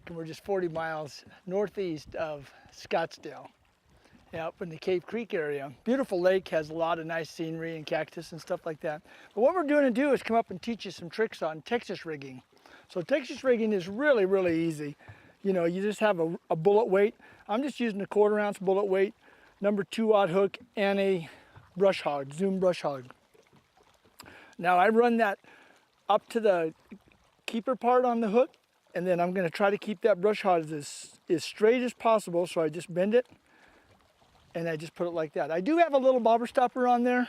Lake, and we're just 40 miles northeast of Scottsdale, up in the Cave Creek area. Beautiful lake, has a lot of nice scenery and cactus and stuff like that. But what we're going to do is come up and teach you some tricks on Texas rigging. So Texas rigging is really, really easy. You know, you just have a bullet weight. I'm just using a 1/4 ounce bullet weight, number 2/0 hook, and a brush hog, Zoom brush hog. Now I run that up to the keeper part on the hook, and then I'm going to try to keep that brush hog as straight as possible. So I just bend it and I just put it like that. I do have a little bobber stopper on there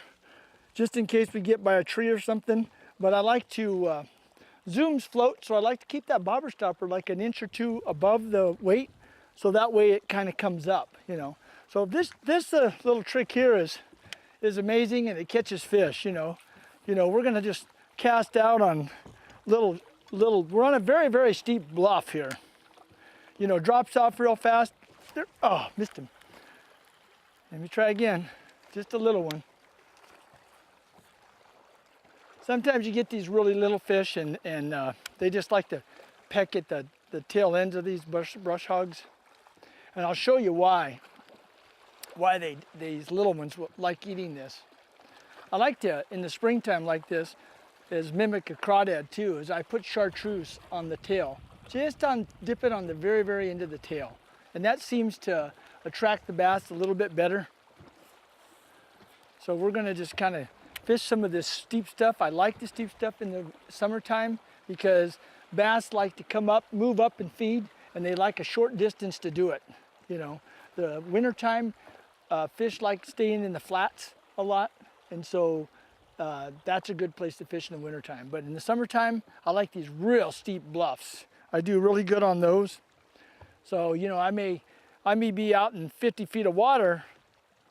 just in case we get by a tree or something, but I like to Zooms float, so I like to keep that bobber stopper like an inch or two above the weight, so that way it kind of comes up, you know. So this little trick here is amazing, and it catches fish, you know. We're going to just cast out on little, we're on a very, very steep bluff here. You know, drops off real fast. There, oh, missed him. Let me try again, just a little one. Sometimes you get these really little fish, and they just like to peck at the tail ends of these brush hogs. And I'll show you why these little ones like eating this. I like to, in the springtime like this, is mimic a crawdad too, is I put chartreuse on the tail. Just dip it on the very, very end of the tail. And that seems to attract the bass a little bit better. So we're gonna just kind of fish some of this steep stuff. I like the steep stuff in the summertime because bass like to come up, move up and feed, and they like a short distance to do it. You know, the wintertime, fish like staying in the flats a lot, and so that's a good place to fish in the wintertime. But in the summertime, I like these real steep bluffs. I do really good on those. So, you know, I may be out in 50 feet of water,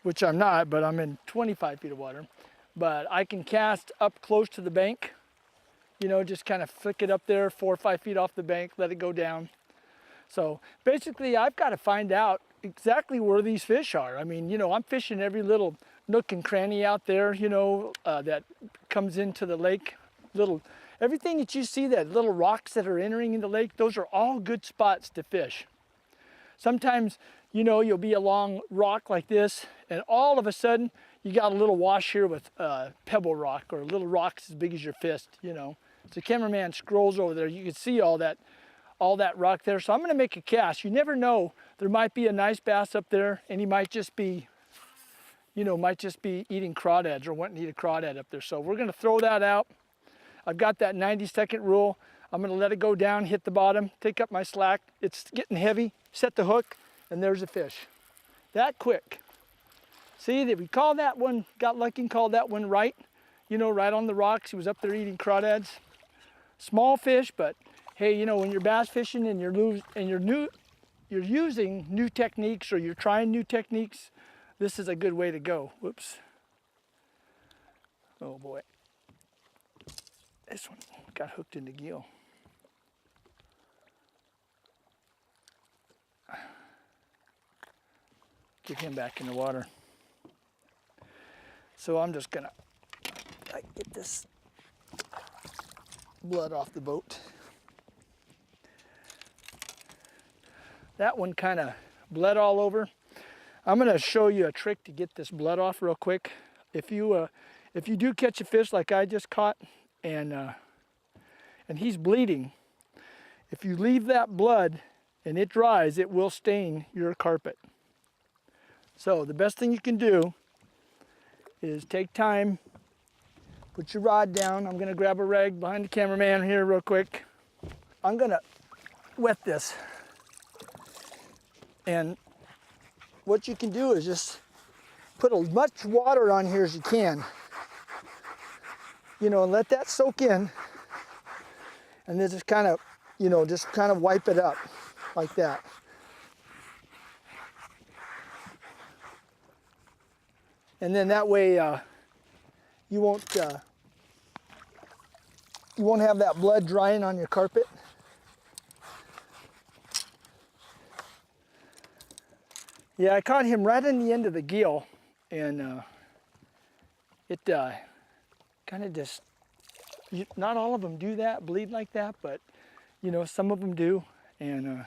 which I'm not, but I'm in 25 feet of water. But I can cast up close to the bank, you know, just kind of flick it up there 4 or 5 feet off the bank, let it go down. So basically I've got to find out exactly where these fish are. I mean, you know, I'm fishing every little nook and cranny out there, you know, that comes into the lake. Everything that you see, that little rocks that are entering in the lake, those are all good spots to fish. Sometimes, you know, you'll be along rock like this, and all of a sudden you got a little wash here with pebble rock, or little rocks as big as your fist, you know. So the cameraman scrolls over there, you can see all that rock there. So I'm gonna make a cast. You never know, there might be a nice bass up there, and he might just be, you know, eating crawdads or wanting to eat a crawdad up there. So we're gonna throw that out. I've got that 90-second rule. I'm gonna let it go down, hit the bottom, take up my slack. It's getting heavy, set the hook, and there's a fish. That quick. See, that we called that one, got lucky and called that one right. You know, right on the rocks. He was up there eating crawdads. Small fish, but hey, you know, when you're bass fishing and you're using new techniques, or you're trying new techniques, this is a good way to go. Whoops. Oh boy. This one got hooked in the gill. Get him back in the water. So I'm just gonna get this blood off the boat. That one kind of bled all over. I'm gonna show you a trick to get this blood off real quick. If you do catch a fish like I just caught, and he's bleeding, if you leave that blood and it dries, it will stain your carpet. So the best thing you can do is take time, put your rod down. I'm gonna grab a rag behind the cameraman here real quick. I'm gonna wet this. And what you can do is just put as much water on here as you can. You know, and let that soak in. And then just kind of, you know, just kind of wipe it up like that. And then that way you won't have that blood drying on your carpet. Yeah, I caught him right on the end of the gill, and it kind of just, not all of them do that, bleed like that, but you know, some of them do. And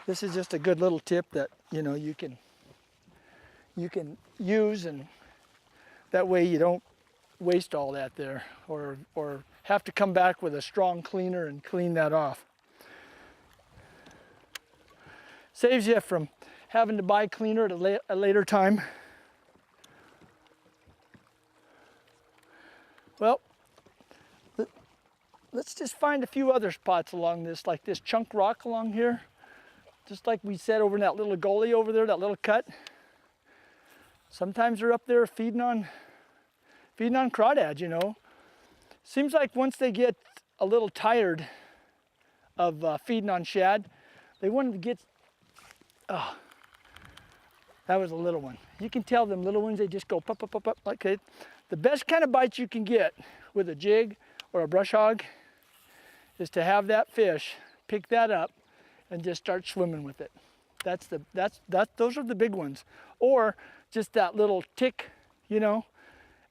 This is just a good little tip that, you know, you can use, and that way you don't waste all that there, or have to come back with a strong cleaner and clean that off. Saves you from having to buy cleaner at a later time. Well, let's just find a few other spots along this, like this chunk rock along here. Just like we said over in that little gully over there, that little cut. Sometimes they're up there feeding on crawdads, you know. Seems like once they get a little tired of feeding on shad, they want to get, oh, that was a little one. You can tell them little ones, they just go pop, pop, pop, pop, like that. The best kind of bites you can get with a jig or a brush hog is to have that fish pick that up and just start swimming with it. Those are the big ones. Or just that little tick, you know,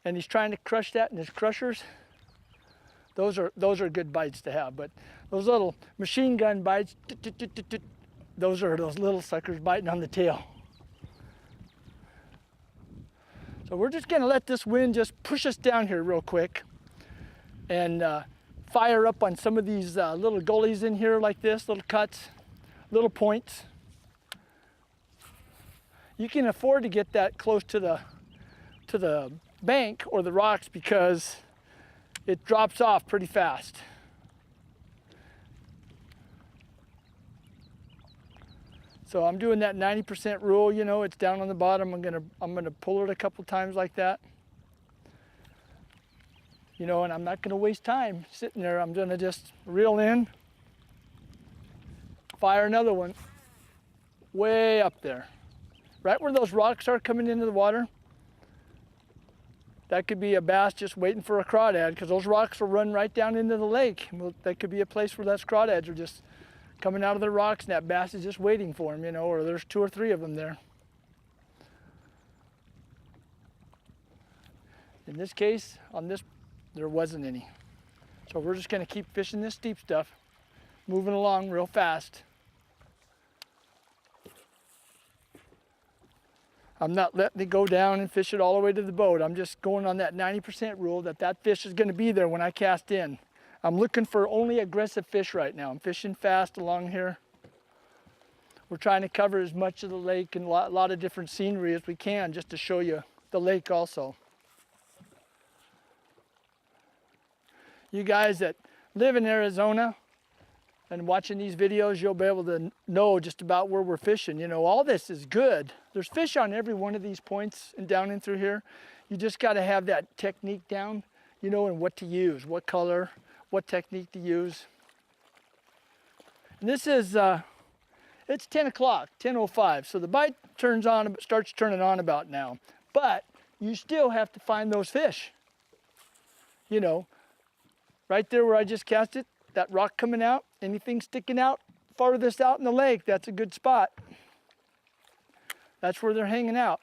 and he's trying to crush that in his crushers. Those are good bites to have. But those little machine gun bites, those are those little suckers biting on the tail. So we're just gonna let this wind just push us down here real quick and fire up on some of these little gullies in here like this, little cuts, little points. You can afford to get that close to the bank or the rocks because it drops off pretty fast. So I'm doing that 90% rule, you know, it's down on the bottom. I'm gonna pull it a couple times like that. You know, and I'm not gonna waste time sitting there. I'm gonna just reel in, fire another one way up there. Right where those rocks are coming into the water, that could be a bass just waiting for a crawdad, because those rocks will run right down into the lake. That could be a place where those crawdads are just coming out of the rocks and that bass is just waiting for them, you know, or there's 2 or 3 of them there. In this case, on this, there wasn't any. So we're just gonna keep fishing this deep stuff, moving along real fast. I'm not letting it go down and fish it all the way to the boat. I'm just going on that 90% rule that fish is gonna be there when I cast in. I'm looking for only aggressive fish right now. I'm fishing fast along here. We're trying to cover as much of the lake and a lot of different scenery as we can just to show you the lake also. You guys that live in Arizona and watching these videos, you'll be able to know just about where we're fishing. You know, all this is good. There's fish on every one of these points and down in through here. You just got to have that technique down, you know, and what to use, what color, what technique to use. And this is, it's 10 o'clock, 10:05. So the bite starts turning on about now. But you still have to find those fish. You know, right there where I just cast it, that rock coming out, anything sticking out farthest out in the lake, that's a good spot. That's where they're hanging out.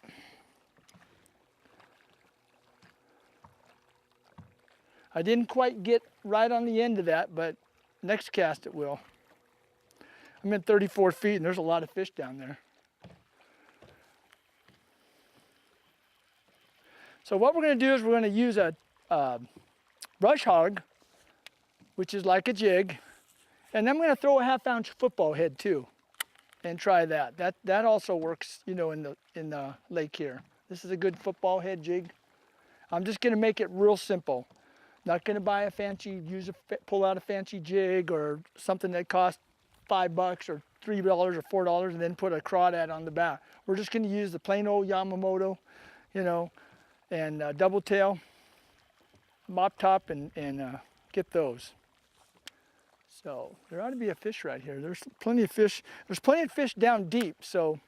I didn't quite get right on the end of that, but next cast it will. I'm at 34 feet and there's a lot of fish down there. So what we're gonna do is we're gonna use a brush hog, which is like a jig, and I'm gonna throw a 1/2-ounce football head too, and try that. That also works, you know, in the lake here. This is a good football head jig. I'm just gonna make it real simple. Not gonna buy a fancy, pull out a fancy jig or something that costs $5 or $3 or $4 and then put a crawdad on the back. We're just gonna use the plain old Yamamoto, you know, and double tail, mop top, and get those. So there ought to be a fish right here. There's plenty of fish. There's plenty of fish down deep. So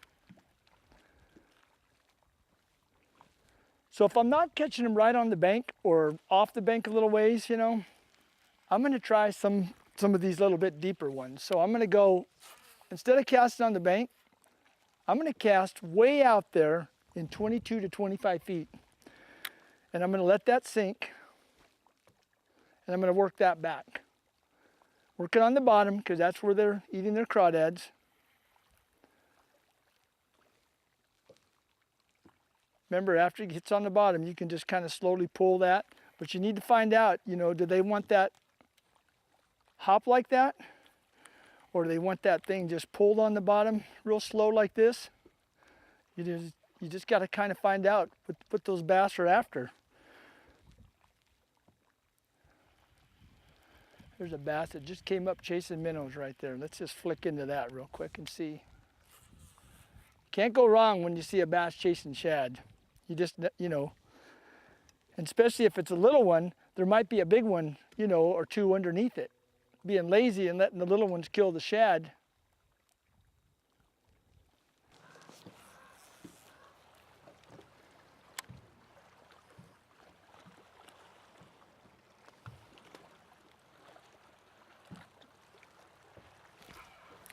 if I'm not catching them right on the bank or off the bank a little ways, you know, I'm gonna try some of these little bit deeper ones. So I'm gonna go, instead of casting on the bank, I'm gonna cast way out there in 22 to 25 feet. And I'm gonna let that sink. And I'm gonna work that back. Work it on the bottom because that's where they're eating their crawdads. Remember, after it hits on the bottom, you can just kind of slowly pull that. But you need to find out, you know, do they want that hop like that? Or do they want that thing just pulled on the bottom real slow like this? You just got to kind of find out what those bass are after. There's a bass that just came up chasing minnows right there. Let's just flick into that real quick and see. Can't go wrong when you see a bass chasing shad. You just, you know, and especially if it's a little one, there might be a big one, you know, or two underneath it. Being lazy and letting the little ones kill the shad.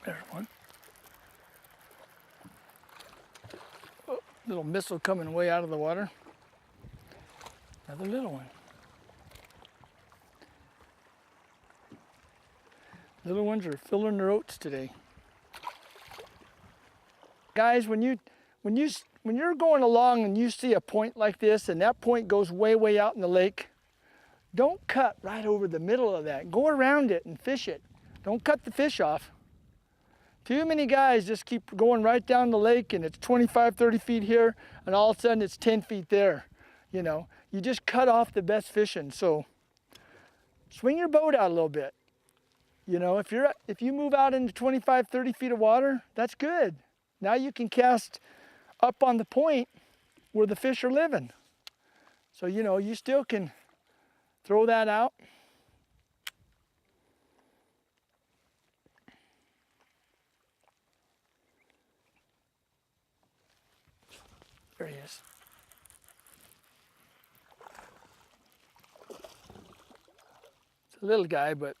There's one. Oh, little missile coming way out of the water. Another little one. Little ones are filling their oats today. Guys, when you're going along and you see a point like this and that point goes way out in the lake, don't cut right over the middle of that. Go around it and fish it. Don't cut the fish off. Too many guys just keep going right down the lake and it's 25, 30 feet here and all of a sudden it's 10 feet there. You know, you just cut off the best fishing. So swing your boat out a little bit. You know, if you move out into 25, 30 feet of water, that's good. Now you can cast up on the point where the fish are living. So, you know, you still can throw that out. There he is. It's a little guy, but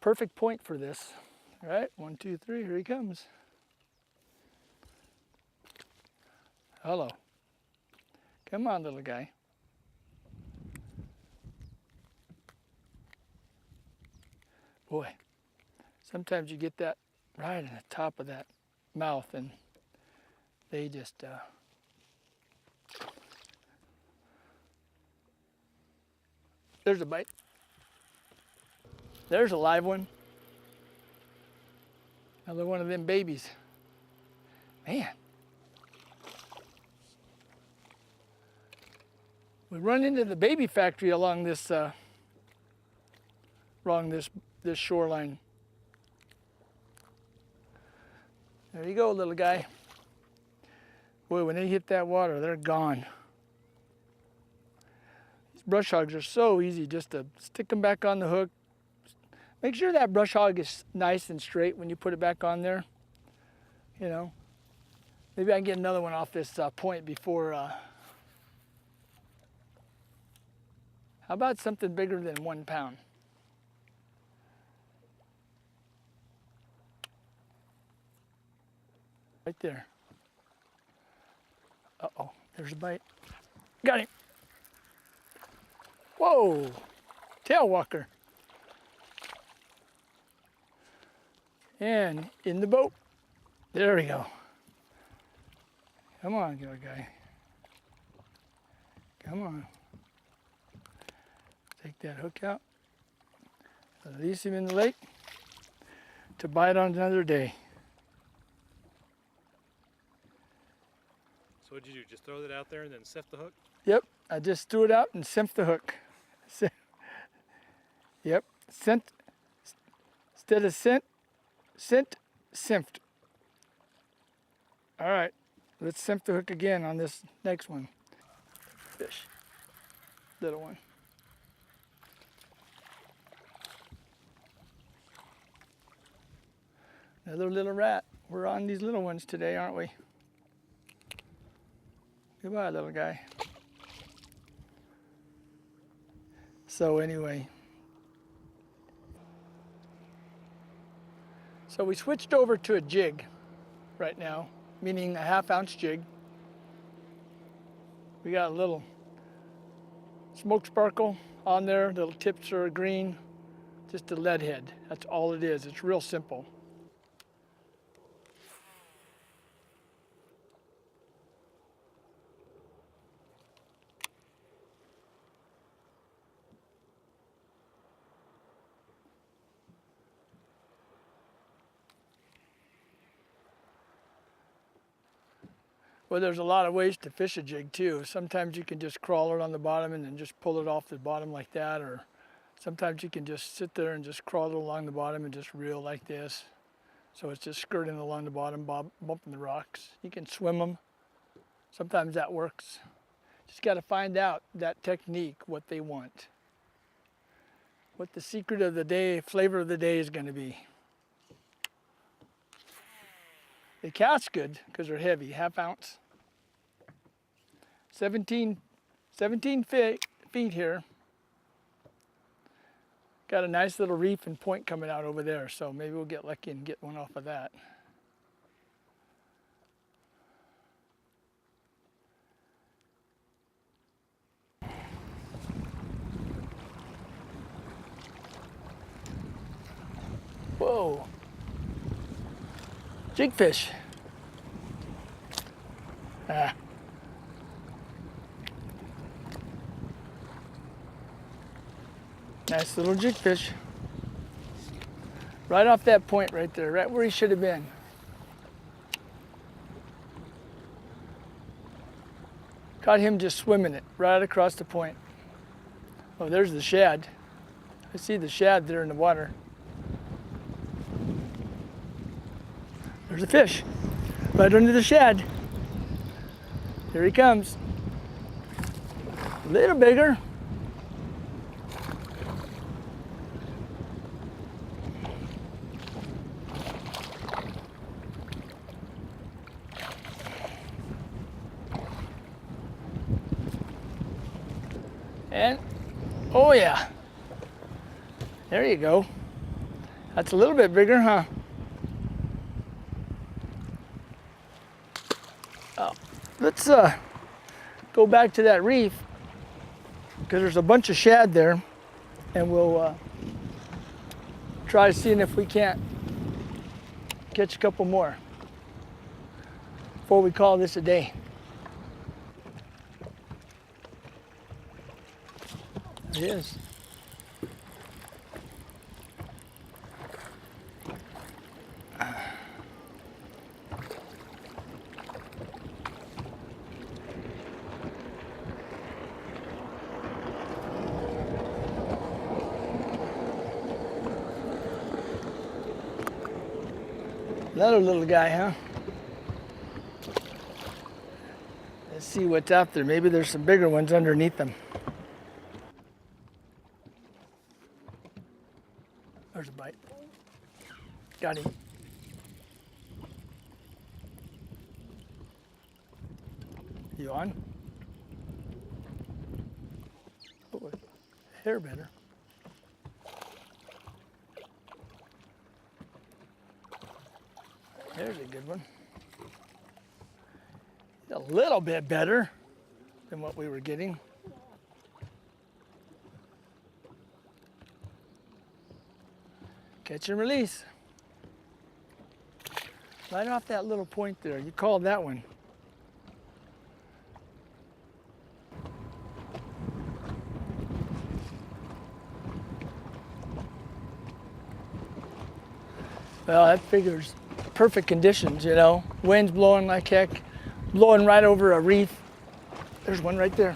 perfect point for this. All right, 1, 2, 3, here he comes. Hello. Come on, little guy. Boy, sometimes you get that right in the top of that mouth and they just, there's a bite. There's a live one. Another one of them babies. Man. We run into the baby factory along this this shoreline. There you go, little guy. Boy, when they hit that water, they're gone. These brush hogs are so easy just to stick them back on the hook. Make sure that brush hog is nice and straight when you put it back on there. You know, maybe I can get another one off this point before. How about something bigger than 1 pound? Right there. Uh-oh, there's a bite. Got him. Whoa, tail walker. And in the boat. There we go. Come on, little guy. Come on. Take that hook out. Release him in the lake to bite on another day. So what did you do? Just throw that out there and then sift the hook? Yep, I just threw it out and sift the hook. Yep, sent instead of sent, sift. All right, let's sift the hook again on this next one. Fish, little one. Another little rat. We're on these little ones today, aren't we? Goodbye, little guy. So anyway, so we switched over to a jig right now, meaning a 1/2 ounce jig. We got a little smoke sparkle on there. Little tips are green, just a lead head. That's all it is. It's real simple. Well, there's a lot of ways to fish a jig too. Sometimes you can just crawl it on the bottom and then just pull it off the bottom like that, or sometimes you can just sit there and just crawl it along the bottom and just reel like this. So it's just skirting along the bottom, bumping the rocks. You can swim them. Sometimes that works. Just got to find out that technique, what they want. What the secret of the day, flavor of the day is going to be. They cast good because they're heavy, ½ ounce. 17 feet here. Got a nice little reef and point coming out over there, so maybe we'll get lucky and get one off of that. Whoa. Jigfish. Ah. Nice little jigfish. Right off that point right there, right where he should have been. Caught him just swimming it right across the point. Oh, there's the shad. I see the shad there in the water. There's a fish right under the shad. Here he comes. A little bigger. And, oh yeah, there you go. That's a little bit bigger, huh? Oh, let's go back to that reef because there's a bunch of shad there, and we'll try seeing if we can't catch a couple more before we call this a day. It is. Another little guy, huh? Let's see what's out there. Maybe there's some bigger ones underneath them. There's a bite. Got him. You on? Oh, a hair better. There's a good one. A little bit better than what we were getting. Catch and release. Right off that little point there. You called that one. Well, that figures perfect conditions, you know. Wind's blowing like heck, blowing right over a reef. There's one right there.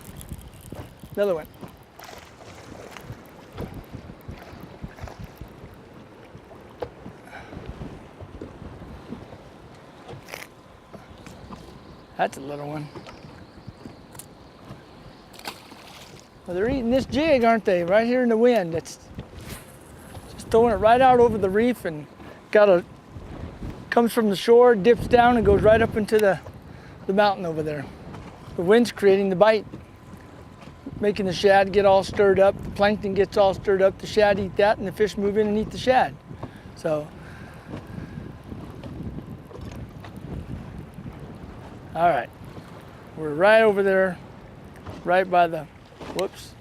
Another one. That's a little one. Well, they're eating this jig, aren't they? Right here in the wind. It's just throwing it right out over the reef and comes from the shore, dips down and goes right up into the mountain over there. The wind's creating the bite, making the shad get all stirred up. The plankton gets all stirred up. The shad eat that and the fish move in and eat the shad. So, all right, we're right over there, right by the, whoops,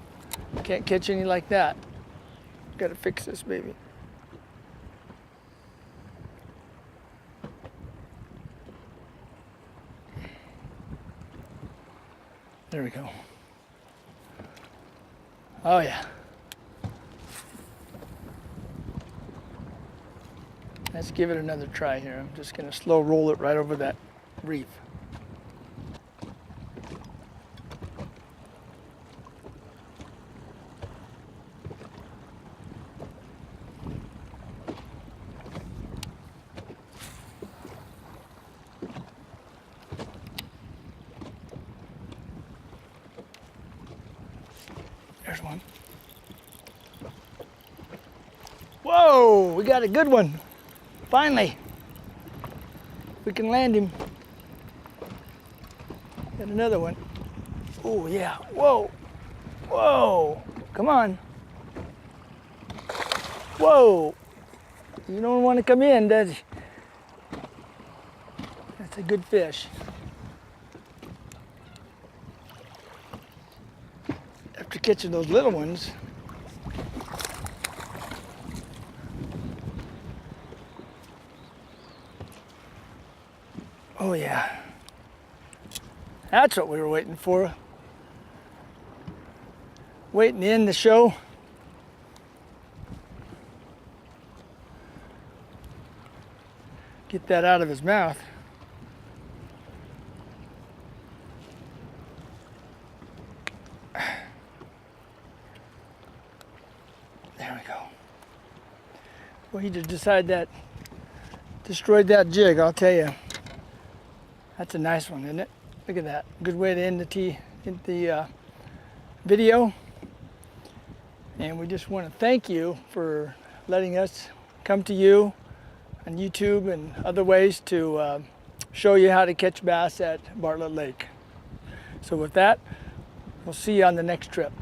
can't catch any like that. Gotta fix this baby. There we go. Oh yeah. Let's give it another try here. I'm just gonna slow roll it right over that reef. There's one. Whoa, we got a good one. Finally. We can land him. Got another one. Oh yeah, whoa, whoa, come on. Whoa, you don't want to come in, does he? That's a good fish. After catching those little ones, oh yeah, that's what we were waiting for. Waiting to end the show. Get that out of his mouth. There we go. Well, he just decided that, destroyed that jig, I'll tell you. That's a nice one, isn't it? Look at that. Good way to end the video. And we just want to thank you for letting us come to you on YouTube and other ways to show you how to catch bass at Bartlett Lake. So with that, we'll see you on the next trip.